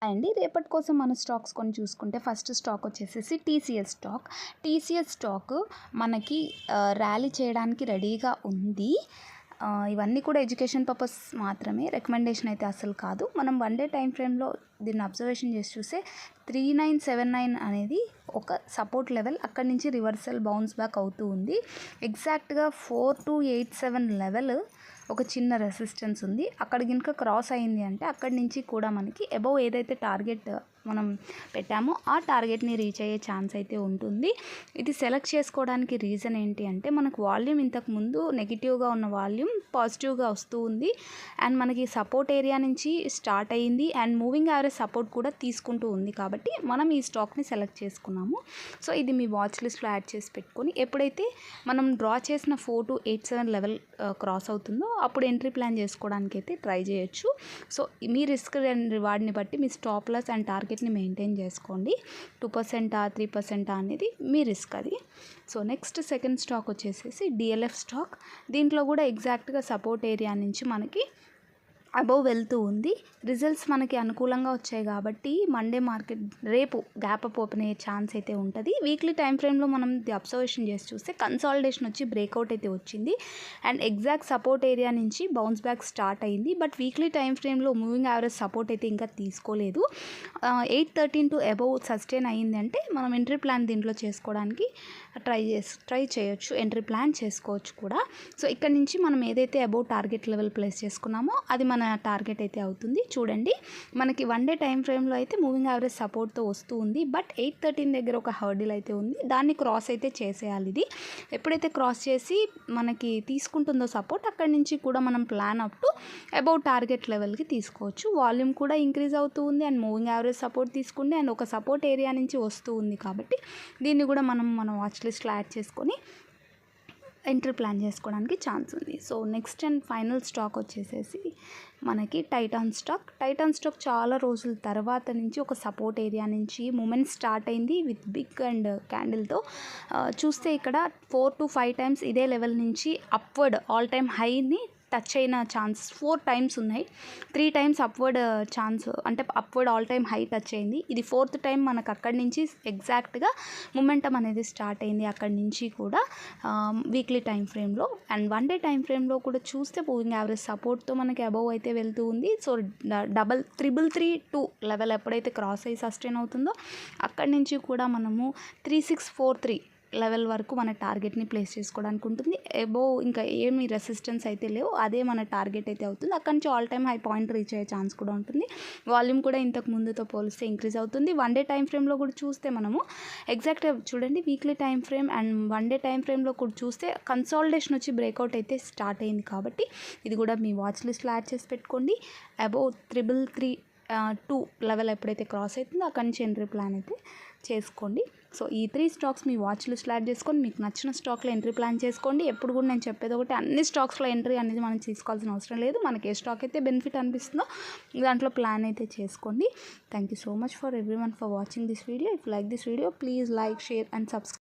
అండి రేపటి కోసం మన స్టాక్స్ కొన్ని చూసుకుంటే ఫస్ట్ స్టాక్ వచ్చేసేసి టీసీఎస్ స్టాక్ మనకి ర్యాలీ చేయడానికి రెడీగా ఉంది. ఇవన్నీ కూడా ఎడ్యుకేషన్ పర్పస్ మాత్రమే, రికమెండేషన్ అయితే అసలు కాదు. మనం 1 డే టైం ఫ్రేమ్లో దీన్ని అబ్జర్వేషన్ చేసి చూస్తే 3979 అనేది ఒక సపోర్ట్ లెవెల్, అక్కడి నుంచి రివర్సల్ బౌన్స్ బ్యాక్ అవుతూ ఉంది. ఎగ్జాక్ట్గా 4287 లెవెల్ ఒక చిన్న రెసిస్టెన్స్ ఉంది. అక్కడ కనుక క్రాస్ అయింది అంటే అక్కడి నుంచి కూడా మనకి అబవ్ ఏదైతే టార్గెట్ మనం పెట్టామో ఆ టార్గెట్ని రీచ్ అయ్యే ఛాన్స్ అయితే ఉంటుంది. ఇది సెలెక్ట్ చేసుకోవడానికి రీజన్ ఏంటి అంటే మనకు వాల్యూమ్ ఇంతకుముందు నెగిటివ్గా ఉన్న వాల్యూమ్ పాజిటివ్గా వస్తూ ఉంది అండ్ మనకి సపోర్ట్ ఏరియా నుంచి స్టార్ట్ అయ్యింది అండ్ మూవింగ్ యావరేజ్ సపోర్ట్ కూడా తీసుకుంటూ ఉంది. కాబట్టి మనం ఈ స్టాక్ని సెలెక్ట్ చేసుకున్నాము. సో ఇది మీ వాచ్ లిస్ట్లో యాడ్ చేసి పెట్టుకొని ఎప్పుడైతే మనం డ్రా చేసిన 4287 లెవెల్ క్రాస్ అవుతుందో అప్పుడు ఎంట్రీ ప్లాన్ చేసుకోవడానికి అయితే ట్రై చేయొచ్చు. సో మీ రిస్క్ అండ్ రివార్డ్ని బట్టి మీ స్టాప్ లాస్ అండ్ టార్గెట్ని మెయింటైన్ చేసుకోండి. 2% 3% అనేది మీ రిస్క్ అది. సో నెక్స్ట్ సెకండ్ స్టాక్ వచ్చేసేసి డిఎల్ఎఫ్ స్టాక్. దీంట్లో కూడా ఎగ్జాక్ట్గా సపోర్ట్ ఏరియా నుంచి మనకి అబవ్ వెళ్తూ ఉంది. రిజల్ట్స్ మనకి అనుకూలంగా వచ్చాయి కాబట్టి మండే మార్కెట్ రేపు గ్యాప్ అప్ ఓపెన్ అయ్యే ఛాన్స్ అయితే ఉంటుంది. వీక్లీ టైం ఫ్రేమ్లో మనం అబ్జర్వేషన్ చేసి చూస్తే కన్సాలిడేషన్ వచ్చి బ్రేక్అవుట్ అయితే వచ్చింది అండ్ ఎగ్జాక్ట్ సపోర్ట్ ఏరియా నుంచి బౌన్స్ బ్యాక్ స్టార్ట్ అయింది. బట్ వీక్లీ టైం ఫ్రేమ్లో మూవింగ్ యావరేజ్ సపోర్ట్ అయితే ఇంకా తీసుకోలేదు. 813 టు అబవ్ సస్టైన్ అయ్యింది అంటే మనం ఎంట్రీ ప్లాన్ దీంట్లో చేసుకోవడానికి ట్రై చేయొచ్చు, ఎంట్రీ ప్లాన్ చేసుకోవచ్చు కూడా. సో ఇక్కడ నుంచి మనం ఏదైతే అబవ్ టార్గెట్ లెవెల్ ప్లేస్ చేసుకున్నామో అది మన టార్గెట్ అయితే అవుతుంది. చూడండి మనకి 1 డే టైం ఫ్రేమ్లో అయితే మూవింగ్ యావరేజ్ సపోర్ట్తో వస్తూ ఉంది. బట్ 813 దగ్గర ఒక హర్డిల్ అయితే ఉంది, దాన్ని క్రాస్ అయితే చేసేయాలి. ఇది ఎప్పుడైతే క్రాస్ చేసి మనకి తీసుకుంటుందో సపోర్ట్, అక్కడి నుంచి కూడా మనం plan up to about target లెవెల్కి తీసుకోవచ్చు. వాల్యూమ్ కూడా ఇంక్రీజ్ అవుతూ ఉంది అండ్ మూవింగ్ యావరేజ్ సపోర్ట్ తీసుకుంటే అండ్ ఒక సపోర్ట్ ఏరియా నుంచి వస్తూ ఉంది. కాబట్టి దీన్ని కూడా మనం మన వాచ్ లిస్ట్లో యాడ్ చేసుకొని ఎంట్రీ ప్లాన్ చేసుకోవడానికి ఛాన్స్ ఉంది. So next and final stock వచ్చేసేసి మనకి టైటాన్ స్టాక్ చాలా రోజుల తర్వాత నుంచి ఒక సపోర్ట్ ఏరియా నుంచి మూమెంట్ స్టార్ట్ అయింది విత్ బిగ్ అండ్ క్యాండిల్తో. చూస్తే ఇక్కడ 4 to 5 టైమ్స్ ఇదే లెవెల్ నుంచి అప్వర్డ్ ఆల్ టైమ్ హైని టచ్ అయిన ఛాన్స్ 4 టైమ్స్ ఉన్నాయి. 3 టైమ్స్ అప్వర్డ్ ఛాన్స్ అంటే upward all time high touch అయింది. ఇది 4th టైం మనకు అక్కడి నుంచి ఎగ్జాక్ట్గా మొమెంటం అనేది స్టార్ట్ అయింది. అక్కడి నుంచి కూడా వీక్లీ టైం ఫ్రేమ్లో అండ్ 1 డే టైం ఫ్రేమ్లో కూడా చూస్తే మూవింగ్ యావరేజ్ సపోర్ట్తో మనకి అబవ్ అయితే వెళ్తూ ఉంది. సో 333 లెవెల్ ఎప్పుడైతే క్రాస్ అయ్యి సస్టైన్ అవుతుందో అక్కడి నుంచి కూడా మనము 3643 లెవెల్ వరకు మన టార్గెట్ని ప్లేస్ చేసుకోవడానికి ఉంటుంది. అబోవ్ ఇంకా ఏమి రెసిస్టెన్స్ అయితే లేవు, అదే మన టార్గెట్ అయితే అవుతుంది. అక్కడి నుంచి all time high point reach అయ్యే ఛాన్స్ కూడా ఉంటుంది. వాల్యూమ్ కూడా ఇంతకు ముందుతో పోలిస్తే ఇంక్రీజ్ అవుతుంది. 1 డే టైం ఫ్రేమ్లో కూడా చూస్తే మనము ఎగ్జాక్ట్గా చూడండి weekly time frame and 1 day time ఫ్రేమ్లో కూడా చూస్తే కన్సాలిడేషన్ వచ్చి బ్రేక్అవుట్ అయితే స్టార్ట్ అయింది. కాబట్టి ఇది కూడా మీ వాచ్ లిస్ట్లో యాడ్ చేసి పెట్టుకోండి. అబోవ్ 333 లెవెల్ ఎప్పుడైతే క్రాస్ అవుతుందో అక్కడి నుంచి ఎంట్రీ ప్లాన్ అయితే చేసుకోండి. సో ఈ 3 స్టాక్స్ మీ వాచ్ లిస్ట్లో యాడ్ చేసుకొని మీకు నచ్చిన స్టాక్లో ఎంట్రీ ప్లాన్ చేసుకోండి. ఎప్పుడు కూడా నేను చెప్పేది ఒకటి, అన్ని స్టాక్స్లో ఎంట్రీ అనేది మనం తీసుకోవాల్సిన అవసరం లేదు. మనకి ఏ స్టాక్ అయితే బెనిఫిట్ అనిపిస్తుందో దాంట్లో ప్లాన్ అయితే చేసుకోండి. Thank you so much for everyone for watching this video. If like this video please like, share and subscribe.